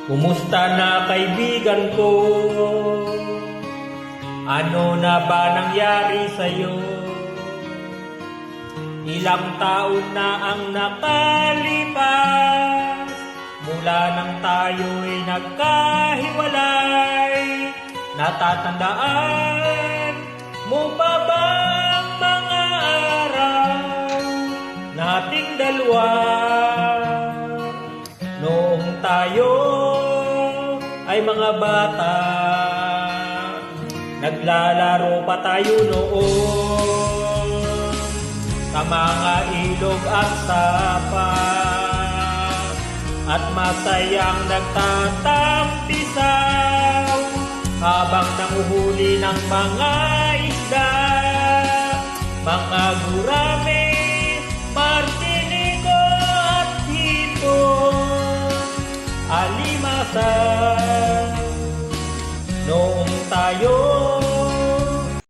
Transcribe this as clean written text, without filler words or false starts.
Kumusta na kaibigan ko? Ano na ba nangyari sa'yo? Ilang taon na ang nakalipas mula nang tayo'y nagkahiwalay. Natatandaan mo pa ba ang mga araw nating dalawa? Noong tayo ay mga bata, naglalaro pa tayo noon sa mga ilog at sapat, at masayang nagtatampisaw habang nanguhuli ng mga isda, mga gurame, martinigo at hipon, alimasan. Noong tayo